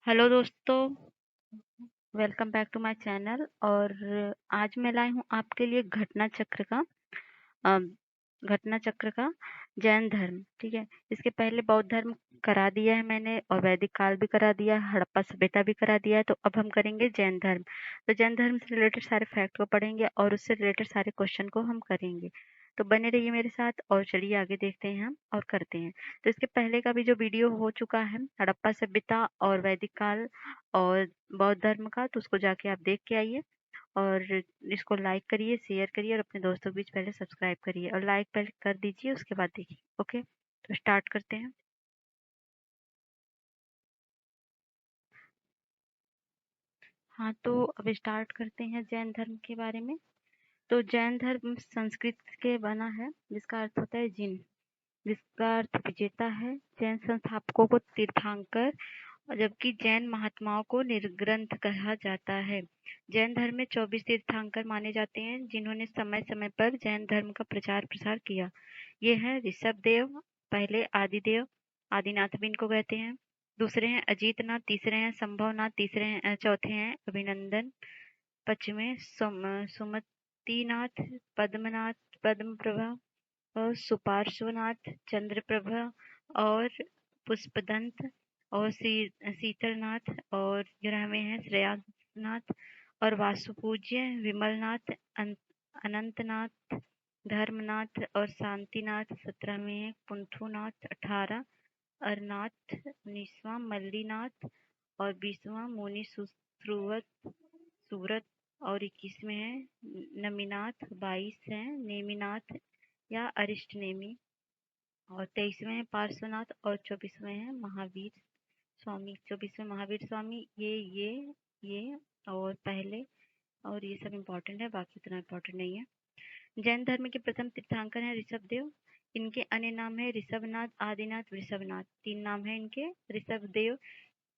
Hello दोस्तों, welcome back to my channel. और आज मैं लाई हूँ आपके लिए अ, घटना चक्र का जैन धर्म। ठीक है। इसके पहले बौद्ध धर्म करा दिया है मैंने, और वैदिक काल भी करा दिया है, हड़प्पा सभ्यता भी करा दिया है। तो अब हम करेंगे जैन धर्म। तो जैन धर्म से रिलेटेड सारे फैक्ट को पढ़ेंगे और उससे रिलेटेड सारे क्वेश्चन को हम करेंगे। तो बने रहिए मेरे साथ और चलिए आगे देखते हैं हम और करते हैं। तो इसके पहले का भी जो वीडियो हो चुका है हड़प्पा सभ्यता और वैदिक काल और बौद्ध धर्म का, तो उसको जाके आप देख के आइए। और इसको लाइक करिए, शेयर करिए और अपने दोस्तों के बीच पहले सब्सक्राइब करिए और लाइक पहले कर दीजिए, उसके बाद देखिए। ओके, तो स्टार्ट करते हैं। हाँ, तो अब स्टार्ट करते हैं जैन धर्म के बारे में। तो जैन धर्म संस्कृत के बना है, जिसका अर्थ होता है जिन, जिसका अर्थ विजेता है। जैन संस्थापकों को तीर्थंकर, जबकि जैन महात्माओं को निर्ग्रंथ कहा जाता है। जैन धर्म में 24 तीर्थंकर माने जाते हैं, जिन्होंने समय समय पर जैन धर्म का प्रचार प्रसार किया। ये हैं ऋषभदेव, पहले आदिदेव, आदिनाथ भी इनको कहते हैं। दूसरे हैं अजीतनाथ, तीसरे हैं संभवनाथ, चौथे हैं अभिनंदन, पांचवें सुमतिनाथ, पद्मनाथ, पद्मप्रभा और सुपार्श्वनाथ, चंद्रप्रभा और पुष्पदंत और शीतलनाथ। और 11वें हैं श्रेयांसनाथ और वासुपूज्य, विमलनाथ, अनंतनाथ, धर्मनाथ और शांतिनाथ। 17वें हैं कुंथुनाथ, 18 अरनाथ, 19वां मल्लीनाथ और 20वां मुनि सुश्रुत सूरत और 21वें हैं नमीनाथ, 22 हैं नेमिनाथ या अरिष्ट नेमी और 23वें हैं पार्श्वनाथ और 24वें हैं महावीर स्वामी। 24वें महावीर स्वामी, ये और पहले, और ये सब इम्पोर्टेंट है, बाकी इतना इम्पोर्टेंट नहीं है। जैन धर्म के प्रथम तीर्थंकर हैं ऋषभदेव। इनके अन्य नाम है ऋषभनाथ, आदिनाथ, वृषभनाथ। 3 नाम है इनके। ऋषभदेव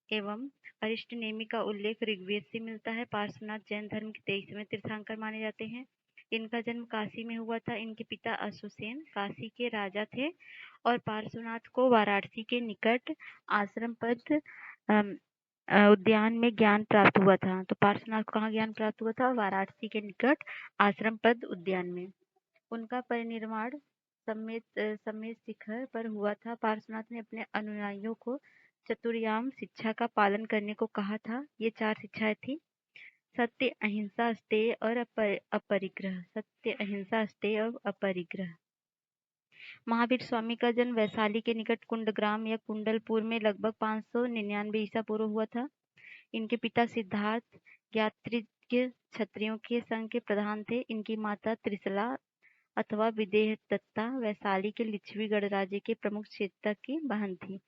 एवं अरिष्ट नेमि का उल्लेख ऋग्वेद से मिलता है। पार्श्वनाथ जैन धर्म के 23वें तीर्थंकर माने जाते हैं। इनका जन्म काशी में हुआ था। इनके पिता अश्वसेन काशी के राजा थे और पार्श्वनाथ को वाराणसी के निकट आश्रम पद उद्यान में ज्ञान प्राप्त हुआ था। तो पार्श्वनाथ को कहाँ ज्ञान प्राप्त हुआ था? वाराणसी के निकट आश्रम पद उद्यान में। उनका परिनिर्वाण समेत शिखर पर हुआ था। पार्श्वनाथ ने अपने अनुयायियों को चतुर्याम शिक्षा का पालन करने को कहा था। ये 4 शिक्षाएं थी: सत्य, अहिंसा, अस्तेय और अपरिग्रह। सत्य, अहिंसा, अस्तेय और अपरिग्रह। महावीर स्वामी का जन्म वैशाली के निकट कुंडग्राम या कुंडलपुर में लगभग 599 ईसा पूर्व हुआ था। इनके पिता सिद्धार्थ ज्ञात्रिज्ञ क्षत्रियों के संघ के प्रधान थे। इनकी माता त्रिशला अथवा विदेहदत्ता वैशाली के लिच्छवी गणराज्य के प्रमुख क्षेत्र की बहन थी।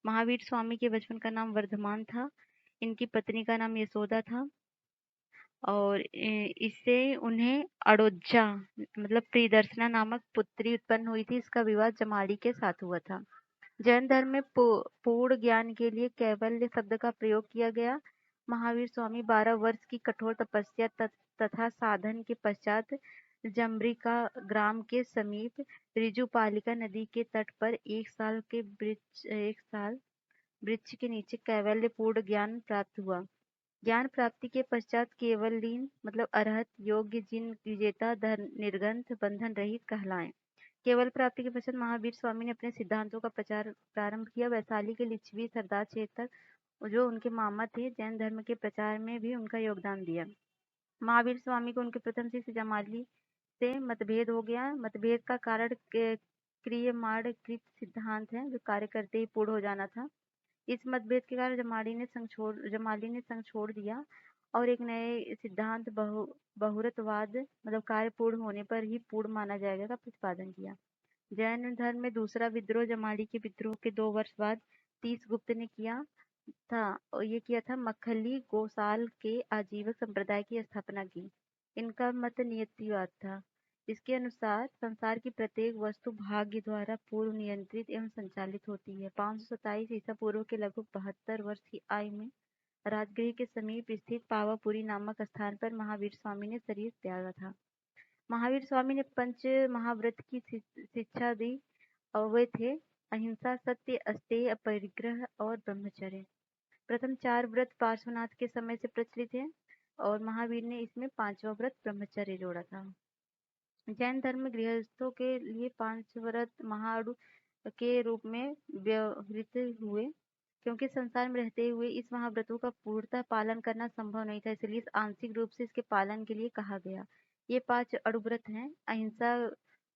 महावीर स्वामी के बचपन का नाम वर्धमान था। इनकी पत्नी का नाम यशोदा था और इससे उन्हें अड़ोज्जा मतलब प्रियदर्शना नामक पुत्री उत्पन्न हुई थी। इसका विवाह जमाली के साथ हुआ था। जैन धर्म में पूर्ण ज्ञान के लिए कैवल्य शब्द का प्रयोग किया गया। महावीर स्वामी 12 वर्ष की कठोर तपस्या तथा साधन के पश्चात जमरिका ग्राम के समीप ऋजुपालिका नदी के तट पर एक साल वृक्ष के नीचे कैवल्य पूर्ण ज्ञान प्राप्त हुआ। ज्ञान प्राप्ति के पश्चात केवलीन मतलब अरहत योग्य जिन विजेता निर्ग्रंथ बंधन रहित कहलाएं। केवल प्राप्ति के पश्चात महावीर स्वामी ने अपने सिद्धांतों का प्रचार प्रारंभ किया। वैशाली के लिच्छवी सरदार क्षेत्र जो उनके मामा थे, जैन धर्म के प्रचार में भी उनका योगदान दिया। महावीर स्वामी को उनके प्रथम शिष्य जमाली से मतभेद हो गया। मतभेद का कारण क्रियमाणकृत सिद्धांत है, जो कार्य करते ही पूर्ण हो जाना था। इस मतभेद के कारण जमाली ने संघ छोड़ दिया और एक नए सिद्धांत बहुरतवाद मतलब कार्य पूर्ण होने पर ही पूर्ण माना जाएगा का प्रतिपादन किया। जैन धर्म में दूसरा विद्रोह जमाली के विद्रोह के 2 वर्ष बाद तीस गुप्त ने किया था, और ये किया था मखली गोसाल के आजीवक संप्रदाय की स्थापना की। इनका मत नियतिवाद था। इसके अनुसार संसार की प्रत्येक वस्तु भाग्य द्वारा पूर्व नियंत्रित एवं संचालित होती है। 527 ईसा पूर्व के लगभग 72 वर्ष की आयु में राजगृह के समीप स्थित पावापुरी नामक स्थान पर महावीर स्वामी ने शरीर त्यागा था। महावीर स्वामी ने पंच महाव्रत की शिक्षा दी और वे थे अहिंसा, सत्य, अस्तेय, अपरिग्रह और ब्रह्मचर्य। प्रथम 4 व्रत पार्श्वनाथ के समय से प्रचलित है और महावीर ने इसमें 5वां व्रत ब्रह्मचर्य जोड़ा था। जैन धर्म में गृहस्थों के लिए 5 व्रत महाआडु के रूप में व्यवहृत हुए, क्योंकि संसार में रहते हुए इस महाव्रतों का पूर्णतः पालन करना संभव नहीं था, इसलिए आंशिक रूप से इसके पालन के लिए कहा गया। ये 5 अणुव्रत हैं: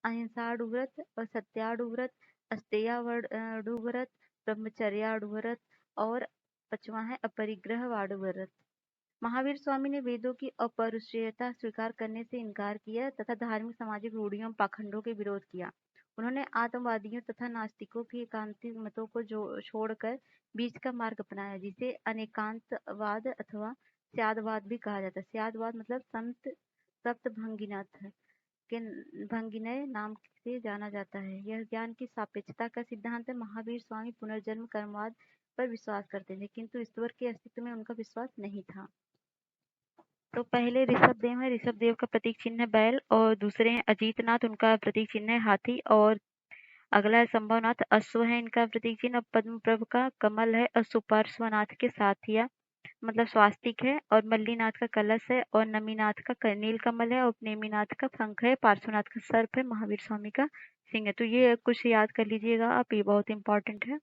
अहिंसाणुव्रत और सत्याणुव्रत, अस्तेयाणुव्रत, ब्रह्मचर्याणुव्रत और 5वां है अपरिग्रहवाणुव्रत। महावीर स्वामी ने वेदों की अपौरुषेयता स्वीकार करने से इनकार किया तथा धार्मिक सामाजिक रूढ़ियों पाखंडों के विरोध किया। उन्होंने आत्मवादियों तथा नास्तिकों की एकांतिक मतों को छोड़कर बीच का मार्ग अपनाया, जिसे अनेकांतवाद अथवा स्यादवाद भी कहा जाता है। स्यादवाद मतलब संत सप्त भंगिनाथ के भंगिनय नाम से जाना जाता है। यह ज्ञान की सापेक्षता का सिद्धांत है। महावीर स्वामी पुनर्जन्म कर्मवाद पर विश्वास करते थे, किंतु ईश्वर के अस्तित्व में उनका विश्वास नहीं था। तो पहले ऋषभ देव है, ऋषभ देव का प्रतीक चिन्ह है बैल, और दूसरे हैं अजीतनाथ, उनका प्रतीक चिन्ह है हाथी, और अगला है संभवनाथ, अश्व है इनका प्रतीक चिन्ह। पद्म प्रभ का कमल है और सुपार्श्वनाथ के साथिया मतलब स्वास्तिक है, और मल्लीनाथ का कलश है, और नमीनाथ का नील कमल है, और नेमिनाथ का शंख है, पार्श्वनाथ का सर्प है, महावीर स्वामी का सिंह है। तो ये कुछ याद कर लीजिएगा आप, ये बहुत इंपॉर्टेंट है।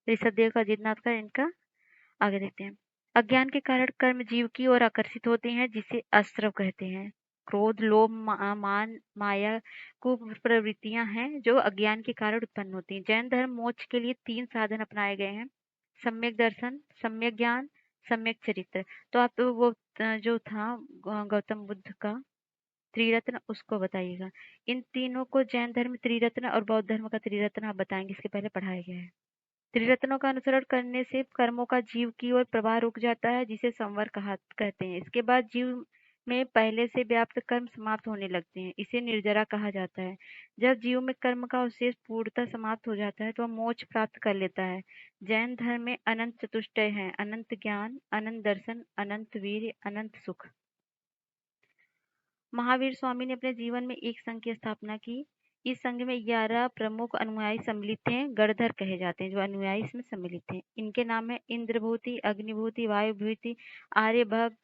ऋषभ देव का, अजीतनाथ का, इनका। आगे देखते हैं। अज्ञान के कारण कर्म जीव की ओर आकर्षित होते हैं, जिसे आश्रव कहते हैं। क्रोध, लोभ, मान, माया कुछ प्रवृत्तियां हैं जो अज्ञान के कारण उत्पन्न होती हैं। जैन धर्म मोक्ष के लिए 3 साधन अपनाए गए हैं: सम्यक दर्शन, सम्यक ज्ञान, सम्यक चरित्र। तो आप वो जो था गौतम बुद्ध का त्रिरत्न, उसको बताइएगा। इन तीनों को जैन धर्म त्रिरत्न और बौद्ध धर्म का त्रिरत्न आप बताएंगे, इसके पहले पढ़ाया गया है। त्रिरत्नों का अनुसरण करने से कर्मों का जीव की ओर प्रवाह रुक जाता है, जिसे संवर कहते हैं। इसके बाद जीव में पहले से व्याप्त कर्म समाप्त होने लगते हैं, इसे निर्जरा कहा जाता है। जब जीव में कर्म का अवशेष पूर्णतः समाप्त हो जाता है तो वह मोक्ष प्राप्त कर लेता है। जैन धर्म में अनंत चतुष्टय है: अनंत ज्ञान, अनंत दर्शन, अनंत वीर्य, अनंत सुख। महावीर स्वामी ने अपने जीवन में एक संघ की स्थापना की। इस संघ में 11 प्रमुख अनुयायी सम्मिलित थे, गणधर कहे जाते हैं जो अनुयायी इसमें सम्मिलित थे। इनके नाम है इंद्रभूति, अग्निभूति, वायुभूति, आर्यभक्त,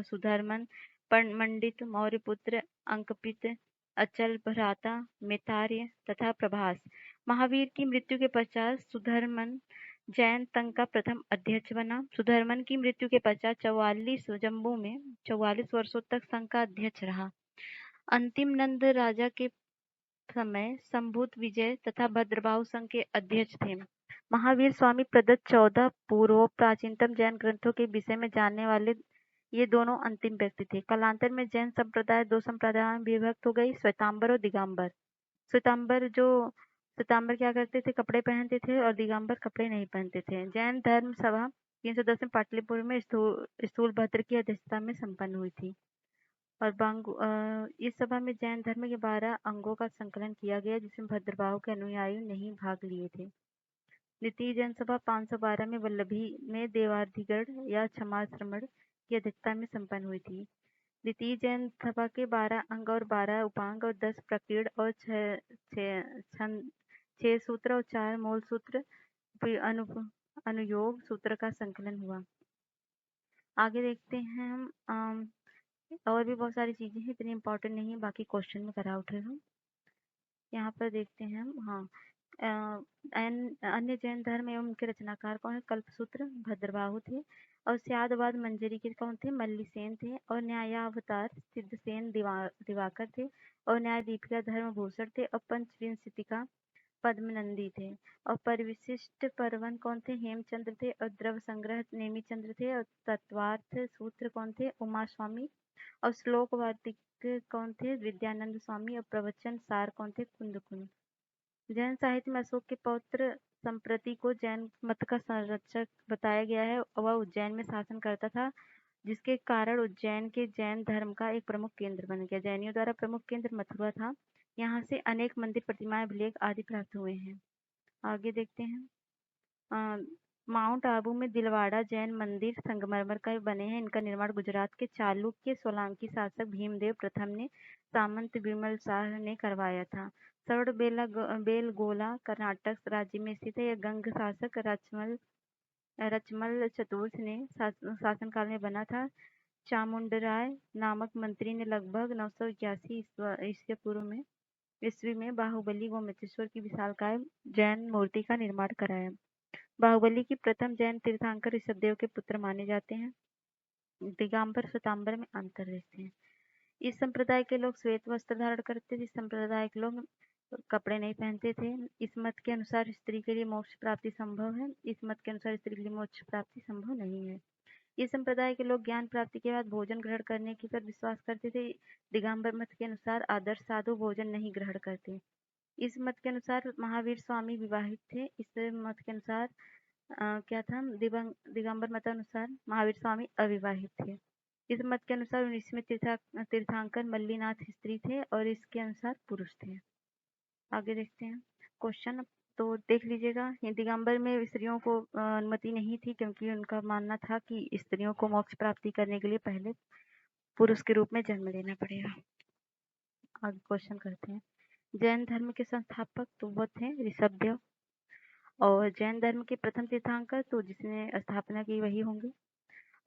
सुधर्मन, पंडित, मौर्यपुत्र, अंकपित, अचल भ्राता, मितार्य तथा प्रभास। महावीर की मृत्यु के पश्चात सुधर्मन जैन संघ का प्रथम अध्यक्ष बना। सुधर्मन की मृत्यु के पश्चात 44 वर्षों तक संघ का अध्यक्ष रहा। अंतिम नंद राजा के समय संभूत विजय तथा भद्रबाहु संघ के अध्यक्ष थे। महावीर स्वामी प्रदत्त 14 पूर्व प्राचीनतम जैन ग्रंथों के विषय में जानने वाले ये दोनों अंतिम व्यक्ति थे। कालांतर में जैन संप्रदाय 2 संप्रदायों में विभक्त हो गई, श्वेतांबर और दिगंबर। श्वेतांबर क्या करते थे? कपड़े पहनते थे, और दिगंबर कपड़े नहीं पहनते थे। जैन धर्म सभा 310 में पाटलिपुत्र में स्थूलभद्र की अध्यक्षता में संपन्न हुई थी। और इस सभा में जैन धर्म के 12 अंगों का संकलन किया गया, जिसमें भद्रबाहु के अनुयायी नहीं भाग लिए थे। द्वितीय जैन सभा 512 में वल्लभी में देवाधिगढ़ या क्षमाश्रमण की अध्यक्षता में संपन्न हुई थी। द्वितीय जैन सभा के 12 अंग और 12 उपांग और 10 प्रकीर्ण और 6 सूत्र और 4 मूल सूत्र अनुयोग सूत्र का संकलन हुआ। आगे देखते हैं हम। और भी बहुत सारी चीजें हैं, इतनी इंपॉर्टेंट नहीं है, बाकी क्वेश्चन में करा उठे हम। यहाँ पर देखते हैं हम। हाँ, अन्य जैन धर्म एवं उनके रचनाकार कौन है? कल्पसूत्र भद्रबाहु थे, और स्यादवाद मंजरी के कौन थे? मल्लीसेन थे, और न्यायावतार सिद्धसेन दिवाकर थे, और न्याय दीपिका धर्मभूषण थे, और पंचविंशतिका पद्मनंदी थे, और परिविशिष्ट परवन कौन थे? हेमचंद्र थे, और द्रव संग्रह नेमीचंद्र थे, और तत्वार्थ सूत्र कौन थे? उमा स्वामी, और श्लोक वार्तिक कौन थे? विद्यानंद स्वामी, और प्रवचन सार कौन थे? कुंद। जैन साहित्य में अशोक के पौत्र संप्रति को जैन मत का संरक्षक बताया गया है। वह उज्जैन में शासन करता था, जिसके कारण उज्जैन के जैन धर्म का एक प्रमुख केंद्र बन गया। जैनियों द्वारा प्रमुख केंद्र मथुरा था। यहाँ से अनेक मंदिर, प्रतिमाएं, अभिलेख आदि प्राप्त हुए हैं। आगे देखते हैं। माउंट आबू में दिलवाड़ा जैन मंदिर संगमरमर का बने हैं। इनका निर्माण गुजरात के चालुक्य सोलंकी शासक भीमदेव प्रथम ने सामंत विमल शाह ने करवाया था। सवड़ बेलगोला कर्नाटक राज्य में स्थित है। यह गंग शासक रचमल चतुर्थ ने शासनकाल में बना था। चामुंडराय नामक मंत्री ने लगभग 981 ईस्वी पूर्व में ईस्वी में बाहुबली गोमतेश्वर की विशालकाय जैन मूर्ति का निर्माण कराया। बाहुबली की प्रथम जैन तीर्थंकर ऋषभदेव के पुत्र माने जाते हैं। दिगंबर श्वेतांबर में अंतर देखते हैं। इस संप्रदाय के लोग श्वेत वस्त्र धारण करते थे। इस संप्रदाय के लोग कपड़े नहीं पहनते थे। इस मत के अनुसार स्त्री के लिए मोक्ष प्राप्ति संभव है। इस मत के अनुसार स्त्री के लिए मोक्ष प्राप्ति संभव नहीं है। इस संप्रदाय के लोग ज्ञान प्राप्ति के बाद भोजन ग्रहण करने की पर विश्वास करते थे। दिगंबर मत के अनुसार आदर्श साधु भोजन नहीं ग्रहण करते। इस मत के अनुसार महावीर स्वामी विवाहित थे। इस मत के अनुसार क्या था, दिगंबर मत अनुसार महावीर स्वामी अविवाहित थे। इस मत के अनुसार 19वें तीर्थंकर मल्लीनाथ स्त्री थे और इसके अनुसार पुरुष थे। आगे देखते हैं क्वेश्चन। तो देख लीजिएगा, दिगंबर में स्त्रियों को अनुमति नहीं थी, क्योंकि उनका मानना था कि स्त्रियों को मोक्ष प्राप्ति करने के लिए पहले पुरुष के रूप में जन्म लेना पड़ेगा। आगे क्वेश्चन करते हैं। जैन धर्म के संस्थापक तो वो थे ऋषभदेव, और जैन धर्म के प्रथम तीर्थंकर तो जिसने स्थापना की वही होंगे।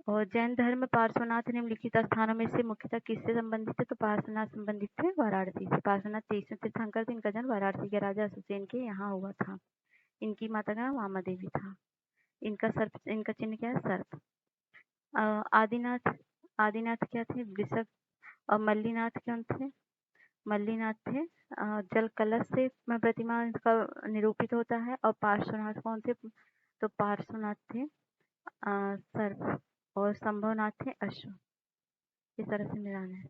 और जैन धर्म पार्श्वनाथ निम्नलिखित स्थानों में से मुख्यतः किससे संबंधित है? तो पार्श्वनाथ संबंधित थे वाराणसी से। पार्श्वनाथ 23वें तीर्थंकर थे। इनका जन्म वाराणसी के राजा अशोचेन के यहाँ हुआ था। इनकी माता का नाम वामा देवी था। इनका चिन्ह क्या है? सर्प। आदिनाथ क्या थे? वृषभ। और मल्लीनाथ कौन थे? मल्लीनाथ थे जल कलश से प्रतिमा का निरूपित होता है। और पार्श्वनाथ कौन थे? तो पार्श्वनाथ थे सर्प, और संभवनाथ थे अश्व। इस तरह से मिलान है।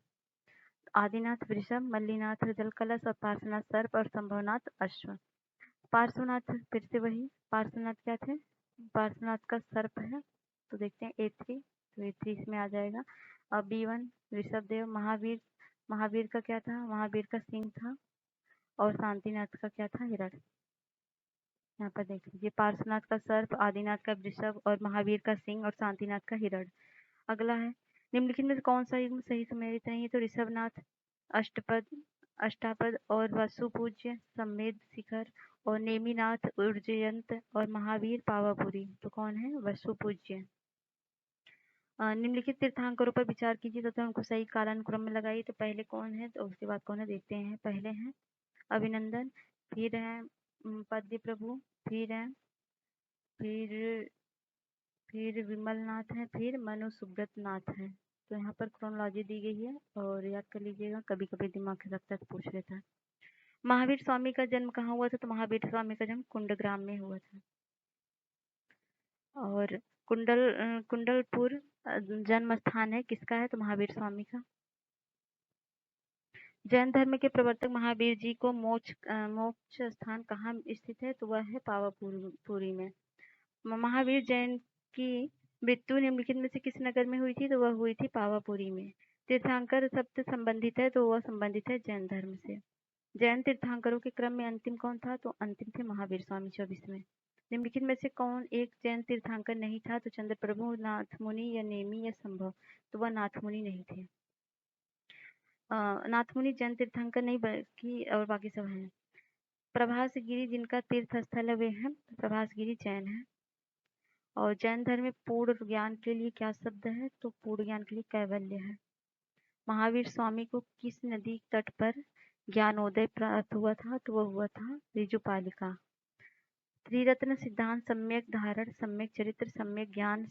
आदिनाथ वृषभ, मल्लीनाथ जल कलश, और पार्श्वनाथ सर्प, और संभवनाथ अश्व। पार्श्वनाथ फिर से वही, पार्श्वनाथ क्या थे? पार्श्वनाथ का सर्प है, तो देखते हैं A3, तो A3 इसमें आ जाएगा। और B1 ऋषभदेव। महावीर का क्या था? महावीर का सिंह था। और शांतिनाथ का क्या था? हिरण। यहाँ पर देख लीजिए, पार्श्वनाथ का सर्प, आदिनाथ का वृषभ, और महावीर का सिंह, और शांतिनाथ का हिरण। अगला है, निम्नलिखित में से कौन सा युग्म सही सुमेलित नहीं है? तो ऋषभनाथ अष्टापद, और वसुपूज्य सम्मेद शिखर, और नेमिनाथ उज्जयंत, और महावीर पावापुरी। तो कौन है? वसुपूज्य। निम्नलिखित तीर्थंकरों पर विचार कीजिए तथा उनको सही कालानुक्रम में लगाइए। तो पहले कौन है, तो उसके बाद कौन है देखते हैं। पहले हैं अभिनंदन, फिर है पद्य प्रभु, फिर है फिर विमल नाथ है, फिर मनु सुब्रत नाथ है। तो यहाँ पर क्रोनोलॉजी दी गई है, और याद कर लीजिएगा, कभी कभी दिमाग से लगता है तो पूछ लेता है। महावीर स्वामी का जन्म कहाँ हुआ था? तो महावीर स्वामी का जन्म कुंडग्राम में हुआ था। और कुंडलपुर जन्म स्थान है किसका है? तो महावीर स्वामी का। जैन धर्म के प्रवर्तक महावीर जी को मोक्ष स्थान कहाँ स्थित है? तो वह है पावापुरी में। महावीर जैन की मृत्यु निम्नलिखित में से किस नगर में हुई थी? तो वह हुई थी पावापुरी में। तीर्थंकर शब्द संबंधित है, तो वह संबंधित है जैन धर्म से। जैन तीर्थंकरों के क्रम में अंतिम कौन था? तो अंतिम थे महावीर स्वामी 24वें। निम्नलिखित में से कौन एक जैन तीर्थंकर नहीं था? तो चंद्रप्रभु, नाथमुनि, या नेमी, या संभव। तो वह नाथमुनि नहीं थे। नाथमुनि जैन तीर्थंकर नहीं, बल्कि और बाकी सब हैं। प्रभासगिरी जिनका तीर्थ स्थल है वे हैं, प्रभासगिरी जैन है। और जैन धर्म में पूर्ण ज्ञान के लिए क्या शब्द है? तो पूर्ण ज्ञान के लिए कैवल्य है। महावीर स्वामी को किस नदी तट पर ज्ञानोदय प्राप्त हुआ था? तो वह हुआ था ऋजुपालिका। त्रिरत्न सिद्धांत सम्यक धारण, सम्यक चरित्र, सम्यक ज्ञान,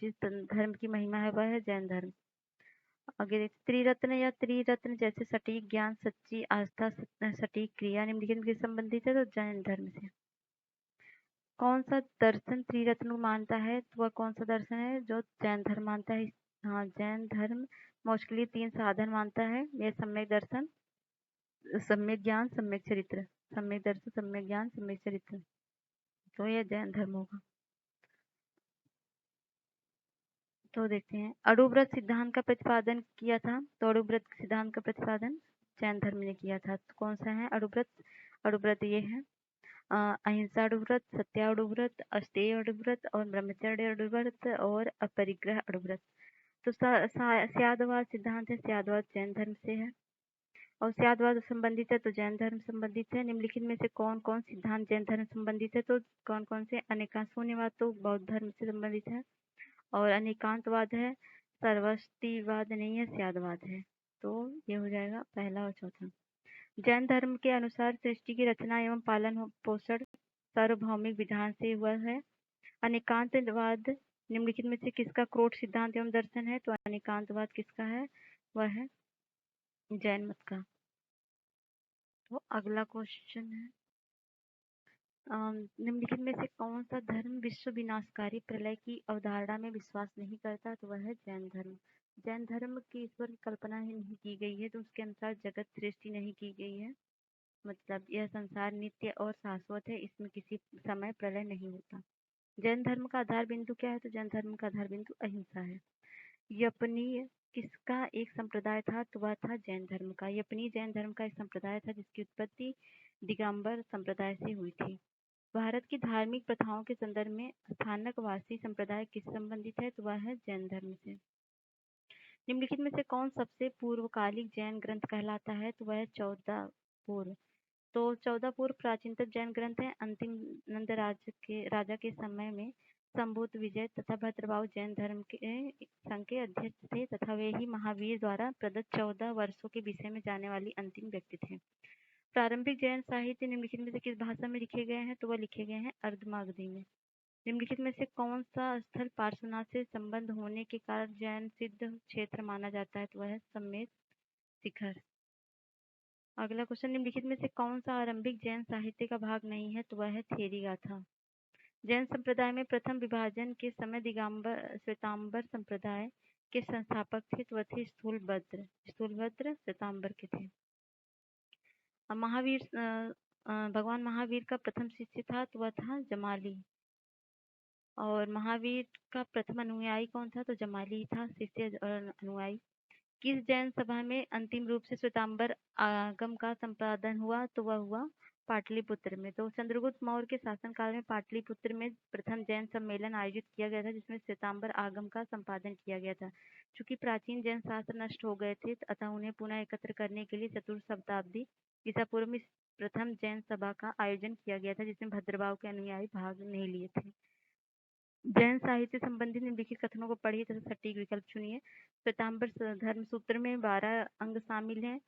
जिस धर्म की महिमा है वह है जैन धर्म। आगे त्रिरत्न या त्रिरत्न जैसे सटीक ज्ञान, सच्ची आस्था, सटीक क्रिया निम्नलिखित के संबंधित है, तो जैन धर्म से। कौन सा दर्शन त्रिरत्न मानता है? तो वह कौन सा दर्शन है जो जैन धर्म मानता है? हाँ, जैन धर्म मोक्ष के लिए 3 साधन मानता है। यह सम्यक दर्शन, सम्यक ज्ञान, सम्यक चरित्र। सम्यक दर्शन, सम्यक ज्ञान, सम्यक चरित्र, तो यह जैन धर्म होगा। तो देखते हैं, अणुव्रत सिद्धांत का प्रतिपादन किया था। तो अणुव्रत सिद्धांत का प्रतिपादन जैन धर्म ने किया था। तो कौन सा है अणुव्रत? अणुव्रत ये है अहिंसा अणुव्रत, सत्या अणुव्रत, अस्तेय अणुव्रत, और ब्रह्मचर्य अणुव्रत, और अपरिग्रह अणुव्रत। तो स्यादवाद सिद्धांत है, स्यादवाद जैन धर्म से है। और स्यादवाद संबंधित है तो जैन धर्म संबंधित है। निम्नलिखित में से कौन-कौन सिद्धांत जैन धर्म संबंधित है? तो कौन-कौन से? अनेकांश शून्यवाद तो बौद्ध धर्म से संबंधित है और अनेकांतवाद है, सर्वस्तिवाद नहीं है, स्यादवाद है। तो ये हो जाएगा पहला और चौथा। जैन धर्म के अनुसार सृष्टि की रचना एवं पालन पोषण सार्वभौमिक विधान से हुआ है। अनेकांतवाद निम्नलिखित में से किसका क्रोध सिद्धांत एवं दर्शन है? तो अनेकांतवाद किसका है? वह है जैन मत का। तो अगला क्वेश्चन है, निम्नलिखित में से कौन सा धर्म विश्व विनाशकारी प्रलय की अवधारणा में विश्वास नहीं करता? तो वह है जैन धर्म। जैन धर्म की ईश्वर की कल्पना ही नहीं की गई है, तो उसके अनुसार जगत सृष्टि नहीं की गई है। मतलब यह संसार नित्य और शाश्वत है, इसमें किसी समय प्रलय नहीं होता। जैन धर्म का आधार बिंदु क्या है? तो जैन धर्म का आधार बिंदु अहिंसा है। यपनीय किसका एक संप्रदाय था? तो वह था जैन धर्म का। यपनीय जैन धर्म का एक संप्रदाय था जिसकी उत्पत्ति दिगंबर संप्रदाय से हुई थी। भारत की धार्मिक प्रथाओं के संदर्भ में स्थानक वासी संप्रदाय किससे संबंधित है? तो वह है जैन धर्म से। निम्नलिखित में से कौन सबसे पूर्वकालिक जैन ग्रंथ कहलाता है? तो वह है चौदापूर्व। तो चौदापूर्व प्राचीनतम जैन ग्रंथ है। अंतिम नंद राजा के समय में संभूत विजय तथा भद्रबाहु जैन धर्म के संघ के अध्यक्ष थे तथा वे ही महावीर द्वारा प्रदत्त 14 वर्षों के विषय में जाने वाली अंतिम व्यक्ति थे। प्रारंभिक जैन साहित्य निम्नलिखित में से किस भाषा में लिखे गए हैं? तो वह लिखे गए हैं अर्धमागधी में। निम्नलिखित में से कौन सा स्थल पार्श्वनाथ से संबंध होने के कारण जैन सिद्ध क्षेत्र माना जाता है? तो वह है सम्मेद शिखर। अगला क्वेश्चन, निम्नलिखित में से कौन सा आरंभिक जैन साहित्य का भाग नहीं है? तो वह है थेरी गाथा। जैन संप्रदाय में प्रथम विभाजन के समय दिगंबर श्वेतांबर संप्रदाय के संस्थापक थे, तो वह थे स्थूलभद्र श्वेतांबर के थे। महावीर भगवान महावीर का प्रथम शिष्य था, तो वह था जमाली। और महावीर का प्रथम अनुयायी कौन था? तो जमाली ही था शिष्य और अनुयायी। किस जैन सभा में अंतिम रूप से श्वेतांबर आगम का संपादन हुआ? तो वह हुआ पाटलिपुत्र में। तो चंद्रगुप्त मौर्य के शासनकाल में पाटलिपुत्र में प्रथम जैन सम्मेलन आयोजित किया गया था जिसमें श्वेतांबर आगम का संपादन किया गया था। चूंकि प्राचीन जैन शास्त्र नष्ट हो गए थे अतः उन्हें पुनः एकत्र करने के लिए चतुर्थ शताब्दी ईसा पूर्व में प्रथम जैन सभा का आयोजन किया गया था जिसमें भद्रबाहु के अनुयायी भाग नहीं लिए थे। जैन साहित्य संबंधी निम्नलिखित कथनों को पढ़िए तथा सटीक विकल्प चुनिए। श्वेतांबर धर्म सूत्र में 12 अंग शामिल हैं।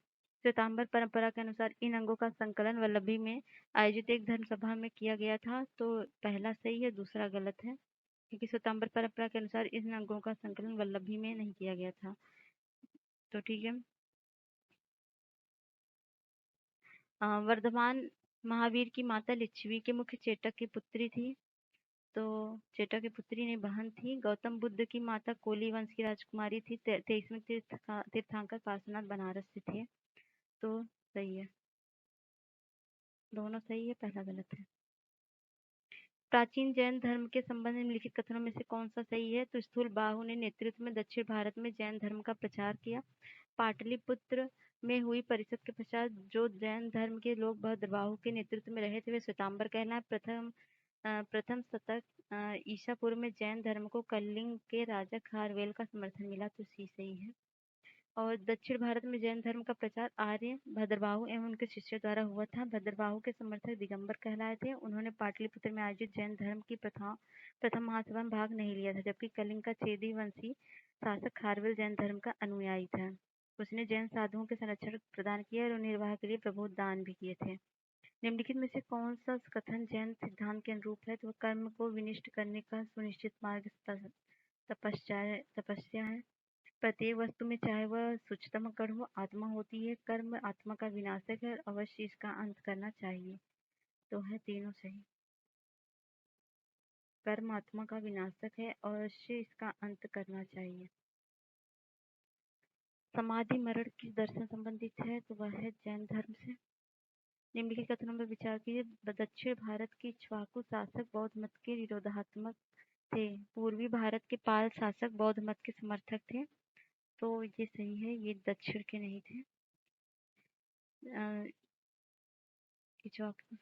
श्वेतांबर परंपरा के अनुसार इन अंगों का संकलन वल्लभी में आयोजित एक धर्म सभा में किया गया था। तो पहला सही है, दूसरा गलत है, क्योंकि श्वेतांबर परंपरा के अनुसार इन अंगों का संकलन वल्लभी में नहीं किया गया था। तो ठीक है। वर्धमान महावीर की माता लिच्छवी के मुख्य चेटक की पुत्री थी। तो चेटक की पुत्री नहीं, बहन थी। गौतम बुद्ध की माता कोली वंश की राजकुमारी थी। 23वें तीर्थंकर पार्श्वनाथ बनारस से थे। तो सही है, दोनों सही है, पहला गलत है। प्राचीन जैन धर्म के संबंध में लिखित कथनों में से कौन सा सही है? तो स्थूल बाहु ने नेतृत्व में दक्षिण भारत में जैन धर्म का प्रचार किया। पाटलिपुत्र में हुई परिषद के पश्चात जो जैन धर्म के लोग भद्रबाहु के नेतृत्व में रहे थे वे श्वेतांबर कहलाए। प्रथम शतक ईसा पूर्व में जैन धर्म को कलिंग के राजा खारवेल का समर्थन मिला। तो सी सही है। और दक्षिण भारत में जैन धर्म का प्रचार आर्य भद्रबाहु एवं उनके शिष्यों द्वारा हुआ था। भद्रबाहु के समर्थक दिगंबर कहलाए थे। उन्होंने पाटलिपुत्र में आयोजित जैन धर्म की प्रथम महासभा में भाग नहीं लिया था, जबकि कलिंग का चेदी वंशी शासक खारवेल जैन धर्म का अनुयायी था। उसने जैन साधुओं के संरक्षण प्रदान किए और निर्वाह के लिए प्रबोध दान भी किए थे। निम्नलिखित में से कौन सा कथन जैन सिद्धांत के अनुरूप है? तो कर्म को विनिष्ट करने का सुनिश्चित मार्ग तपस्या है। प्रत्येक वस्तु में चाहे वह सूक्ष्मतम कण हो आत्मा होती है। कर्म आत्मा का विनाशक है, अवश्य इसका अंत करना चाहिए। तो है तीनों सही। कर्म आत्मा का विनाशक है, अवश्य इसका अंत करना चाहिए। समाधि मरण किस दर्शन संबंधित है? तो वह है जैन धर्म से। निम्नलिखित कथनों में विचार कीजिए। दक्षिण भारत के इक्ष्वाकु शासक बौद्ध मत के विरोधात्मक थे। पूर्वी भारत के पाल शासक बौद्ध मत के समर्थक थे। तो ये सही है, ये दक्षिण के नहीं थे। इक्ष्वाकु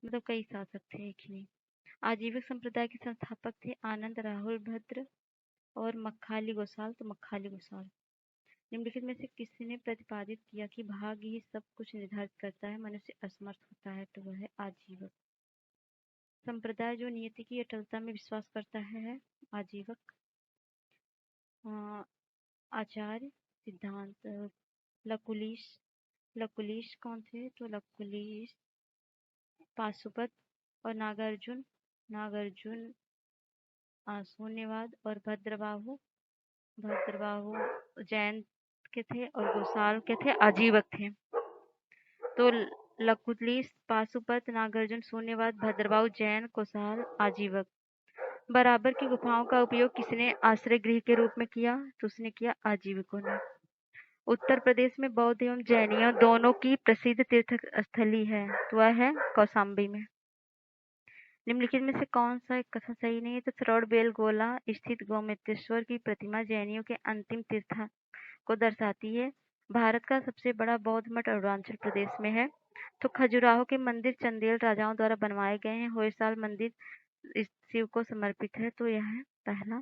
मतलब कई शासक थे, एक ही नहीं। आजीविक संप्रदाय के संस्थापक थे आनंद राहुल भद्र और मक्खाली गोसाल। तो मक्खाली गोसाल। निम्नलिखित में से किसने प्रतिपादित किया कि भाग्य ही सब कुछ निर्धारित करता है, मनुष्य असमर्थ होता है? तो वह है आजीवक। संप्रदाय जो नियति की अटलता में विश्वास करता है आजीवक। आचार्य सिद्धांत लकुलिश। लकुलिश कौन थे? तो लकुलिश पाशुपत और नागार्जुन। नागार्जुन शून्यवाद और भद्रबाहु। भद्रबाहु जैन के थे और गोसाल के थे आजीवक थे। तो लकुलिश पाशुपत नागार्जुन शून्यवाद भद्रबाहु जैन गोसाल आजीवक। बराबर की गुफाओं का उपयोग किसने आश्रय गृह के रूप में किया? तो उसने किया आजीवकों ने। उत्तर प्रदेश में बौद्ध एवं जैनियों दोनों की प्रसिद्ध तीर्थ स्थली है, तो वह है कौशाम्बी में। निम्नलिखित में से कौन सा एक कथन सही नहीं है? तो श्रवणबेलगोला स्थित गोमतेश्वर की प्रतिमा जैनियों के अंतिम तीर्थ को दर्शाती है। भारत का सबसे बड़ा बौद्ध मठ अरुणाचल प्रदेश में है। तो खजुराहो के मंदिर चंदेल राजाओं द्वारा बनवाए गए हैं। होयसाल मंदिर शिव को समर्पित है, तो यह है पहला।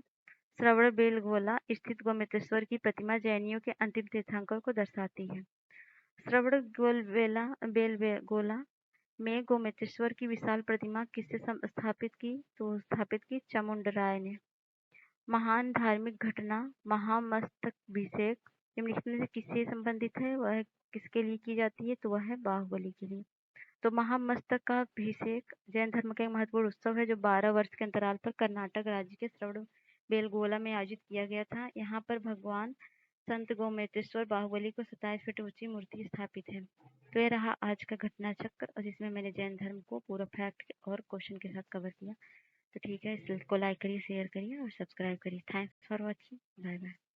श्रवणबेलगोला स्थित गोमतेश्वर की प्रतिमा जैनियों के अंतिम तीर्थंकर को दर्शाती है। श्रवणबेलगोला में गोमतेश्वर की विशाल प्रतिमा किससे स्थापित की? तो स्थापित की चामुंडराय ने। महान धार्मिक घटना महामस्तकाभिषेक निम्नलिखित में से किससे संबंधित है? वह किसके लिए की जाती है? तो वह है बाहुबली के लिए। तो महामस्तकाभिषेक जैन धर्म का एक महत्वपूर्ण उत्सव है जो 12 वर्ष के अंतराल पर कर्नाटक राज्य के श्रवणबेलगोला में आयोजित किया गया था। यहाँ पर भगवान संत गोमतेश्वर बाहुबली को 27 फीट ऊंची मूर्ति स्थापित है। तो ये रहा आज का घटना चक्र, और जिसमें मैंने जैन धर्म को पूरा फैक्ट और क्वेश्चन के साथ कवर किया। तो ठीक है, इसको लाइक करिए, शेयर करिए और सब्सक्राइब करिए। Thanks for watching. Bye bye.